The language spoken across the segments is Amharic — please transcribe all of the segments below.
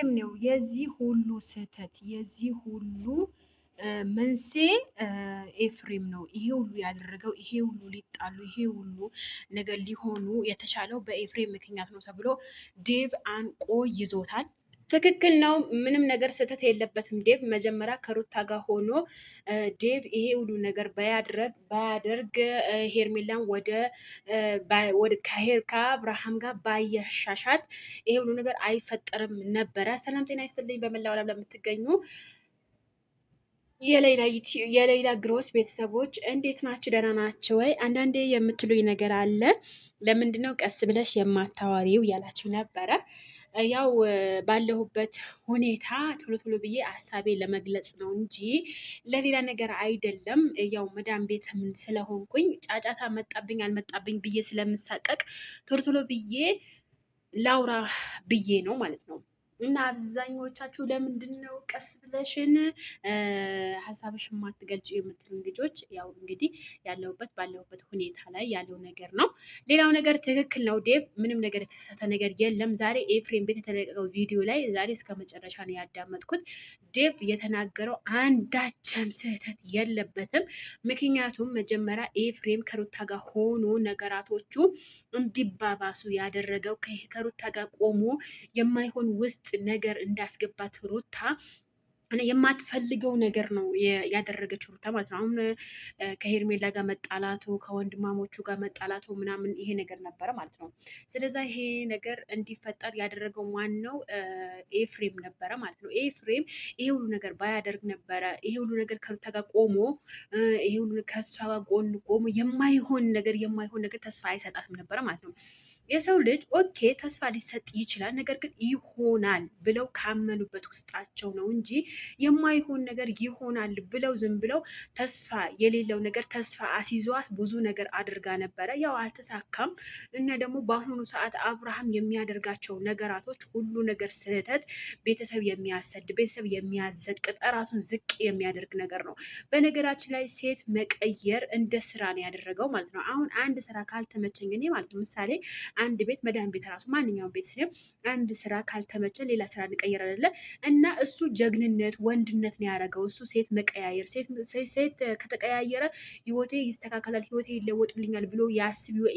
ኤፍሬም ነው የዚህ ሁሉ ስህተት የዚህ ሁሉ መንስኤ ኤፍሬም ነው። ይሄ ሁሉ ያደረገው ይሄ ሁሉ ሊጣሉ ይሄ ሁሉ ነገር ሊሆኑ የተቻለው በኤፍሬም ምክንያት ነው ተብሎ ዴቭ አንቆ ይዞታል። ትክክል ነው። ምንም ነገር ስህተት የለበትም ዴቭ። መጀመሪያ ከሩታ ጋር ሆኖ ዴቭ ይሄ ሁሉ ነገር ባያደርግ ሄርሜላን ከአብርሃም ጋር ባያሻሻት ይሄ ሁሉ ነገር አይፈጠርም ነበረ። ሰላም ጤና ይስጥልኝ። በመላው ዓለም ለምትገኙ የሌላ ግሮስ ቤተሰቦች እንዴት ናችሁ? ደህና ናችሁ ወይ? አንዳንዴ የምትሉኝ ነገር አለ። ለምንድነው ቀስ ብለሽ የማታዋሪው ያላችሁ ነበረ። ያው ባለሁበት ሁኔታ ቶሎ ቶሎ ብዬ ሀሳቤ ለመግለጽ ነው እንጂ ለሌላ ነገር አይደለም። ያው መዳም ቤት ስለሆንኩኝ ጫጫታ መጣብኝ አልመጣብኝ ብዬ ስለምሳቀቅ ቶሎ ቶሎ ብዬ ላውራ ብዬ ነው ማለት ነው። እና አብዛኞቻችሁ ለምንድን ነው ቀስ ብለሽን ሀሳብሽ የማትገልጪ የምትሉ ልጆች፣ ያው እንግዲህ ባለሁበት ሁኔታ ላይ ያለው ነገር ነው። ሌላው ነገር ትክክል ነው ዴቭ፣ ምንም ነገር የተሳሳተ ነገር የለም። ዛሬ ኤፍሬም ቤት የተለቀቀው ቪዲዮ ላይ ዛሬ እስከ መጨረሻ ነው ያዳመጥኩት። ዴቭ የተናገረው አንዳችም ስህተት የለበትም። ምክንያቱም መጀመሪያ ኤፍሬም ከሩታ ጋር ሆኖ ነገራቶቹ እንዲባባሱ ያደረገው ከሩታ ጋር ቆሞ የማይሆን ውስጥ ነገር እንዳስገባት ሩታ የማትፈልገው ነገር ነው ያደረገችው ሩታ ማለት ነው። አሁን ከሄርሜላ ጋር መጣላቱ ከወንድማሞቹ ጋር መጣላቱ ምናምን ይሄ ነገር ነበረ ማለት ነው። ስለዛ ይሄ ነገር እንዲፈጠር ያደረገው ዋናው ኤፍሬም ነበረ ማለት ነው። ኤፍሬም ይሄ ሁሉ ነገር ባያደርግ ነበረ ይሄ ሁሉ ነገር ከሩታ ጋር ቆሞ ይሄ ሁሉ ከእሷ ጋር ጎን ቆሞ የማይሆን ነገር ተስፋ አይሰጣትም ነበረ ማለት ነው። የሰው ልጅ ኦኬ ተስፋ ሊሰጥ ይችላል። ነገር ግን ይሆናል ብለው ካመኑበት ውስጣቸው ነው እንጂ የማይሆን ነገር ይሆናል ብለው ዝም ብለው ተስፋ የሌለው ነገር ተስፋ አሲዟት ብዙ ነገር አድርጋ ነበረ። ያው አልተሳካም። እና ደግሞ በአሁኑ ሰዓት አብርሃም የሚያደርጋቸው ነገራቶች ሁሉ ነገር ስህተት፣ ቤተሰብ የሚያሰድ ቤተሰብ የሚያዘቅጥ ራሱን ዝቅ የሚያደርግ ነገር ነው። በነገራችን ላይ ሴት መቀየር እንደ ስራ ነው ያደረገው ማለት ነው። አሁን አንድ ስራ ካልተመቸኝ እኔ ማለት ነው ምሳሌ አንድ ቤት መድኃኒት ቤት ራሱ ማንኛውም ቤት ስለ አንድ ስራ ካልተመቸ ሌላ ስራ እንቀይር አይደለ? እና እሱ ጀግንነት ወንድነት ነው ያደረገው። እሱ ሴት መቀያየር ሴት ከተቀያየረ ህይወቴ ይስተካከላል፣ ህይወቴ ይለወጥልኛል ብሎ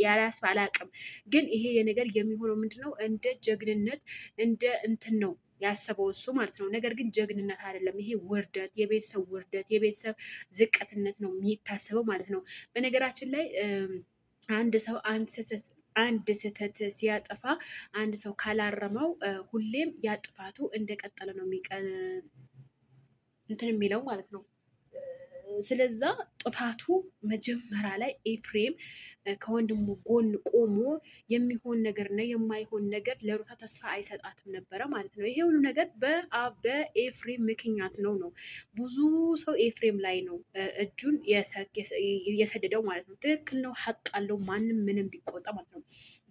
ያላስብ አላቅም። ግን ይሄ የነገር የሚሆነው ምንድነው እንደ ጀግንነት እንደ እንትን ነው ያሰበው እሱ ማለት ነው። ነገር ግን ጀግንነት አይደለም። ይሄ ውርደት፣ የቤተሰብ ውርደት፣ የቤተሰብ ዝቅትነት ነው የሚታሰበው ማለት ነው። በነገራችን ላይ አንድ ሰው አንድ ስህተት ሲያጠፋ አንድ ሰው ካላረመው ሁሌም ያጥፋቱ እንደቀጠለ ነው እንትን የሚለው ማለት ነው። ስለዛ ጥፋቱ መጀመሪያ ላይ ኤፍሬም ከወንድሙ ጎን ቆሞ የሚሆን ነገር እና የማይሆን ነገር ለሩታ ተስፋ አይሰጣትም ነበረ ማለት ነው። ይሄ ሁሉ ነገር በኤፍሬም ምክንያት ነው። ብዙ ሰው ኤፍሬም ላይ ነው እጁን የሰደደው ማለት ነው። ትክክል ነው፣ ሀቅ አለው። ማንም ምንም ቢቆጣ ማለት ነው።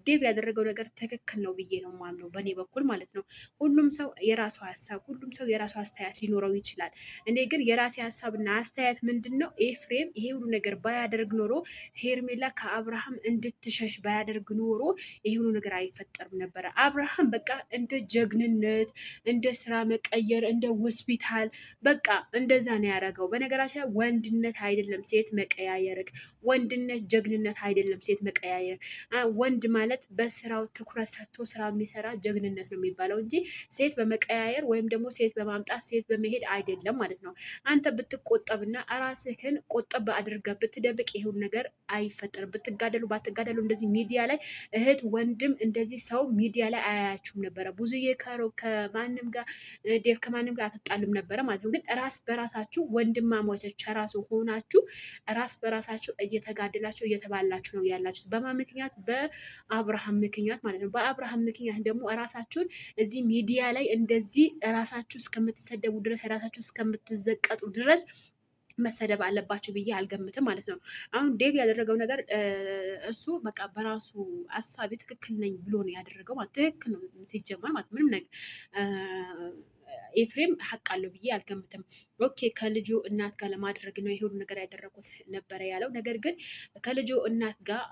ዴቭ ያደረገው ነገር ትክክል ነው ብዬ ነው ማምነው በእኔ በኩል ማለት ነው። ሁሉም ሰው የራሱ ሀሳብ፣ ሁሉም ሰው የራሱ አስተያየት ሊኖረው ይችላል። እኔ ግን የራሴ ሀሳብና አስተያየት ምንድን ነው፣ ኤፍሬም ይሄ ሁሉ ነገር ባያደርግ ኖሮ ሄርሜላ ከአብርሃም እንድትሸሽ ባያደርግ ኖሮ ይሄ ሁሉ ነገር አይፈጠርም ነበረ። አብርሃም በቃ እንደ ጀግንነት እንደ ስራ መቀየር እንደ ሆስፒታል በቃ እንደዛ ነው ያደረገው። በነገራችን ላይ ወንድነት አይደለም ሴት መቀያየር፣ ወንድነት ጀግንነት አይደለም ሴት መቀያየር። ወንድ ማለት በስራው ትኩረት ሰጥቶ ስራ የሚሰራ ጀግንነት ነው የሚባለው እንጂ ሴት በመቀያየር ወይም ደግሞ ሴት በማምጣት ሴት በመሄድ አይደለም ማለት ነው። አንተ ብትቆጠብና ራስህን ቆጠብ አድርገህ ብትደብቅ ይሄውን ነገር አይፈጠርም። ብትጋደሉ ባትጋደሉ እንደዚህ ሚዲያ ላይ እህት ወንድም እንደዚህ ሰው ሚዲያ ላይ አያያችሁም ነበረ። ብዙዬ ከማንም ጋር ዴቭ ከማንም ጋር አትጣሉም ነበረ ማለት ነው። ግን ራስ በራሳችሁ ወንድማማቾች ራሱ ሆናችሁ ራስ በራሳችሁ እየተጋደላችሁ እየተባላችሁ ነው ያላችሁት። በማ ምክንያት በአብርሃም ምክንያት ማለት ነው። በአብርሃም ምክንያት ደግሞ ራሳችሁን እዚህ ሚዲያ ላይ እንደዚህ ራሳችሁ እስከምትሰደቡ ድረስ ራሳችሁ እስከምትዘቀጡ ድረስ መሰደብ አለባችሁ ብዬ አልገምትም ማለት ነው። አሁን ዴቭ ያደረገው ነገር እሱ በቃ በራሱ አሳቢ ትክክል ነኝ ብሎ ነው ያደረገው ማለት ትክክል ነው ሲጀመር ማለት ምንም ነገር ኤፍሬም ሀቅ አለው ብዬ አልገምትም። ኦኬ ከልጁ እናት ጋር ለማድረግ ነው የሁሉ ነገር ያደረጉት ነበረ ያለው። ነገር ግን ከልጁ እናት ጋር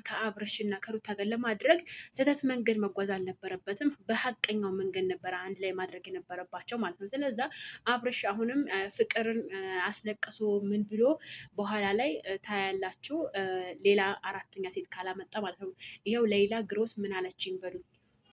ከአብርሽ እና ከሩታ ጋር ለማድረግ ስህተት መንገድ መጓዝ አልነበረበትም። በሀቀኛው መንገድ ነበረ አንድ ላይ ማድረግ የነበረባቸው ማለት ነው። ስለዛ አብርሽ አሁንም ፍቅርን አስለቅሶ ምን ብሎ በኋላ ላይ ታያላችሁ ሌላ አራተኛ ሴት ካላመጣ ማለት ነው። ይኸው ሌላ ግሮስ ምን አለችኝ በሉ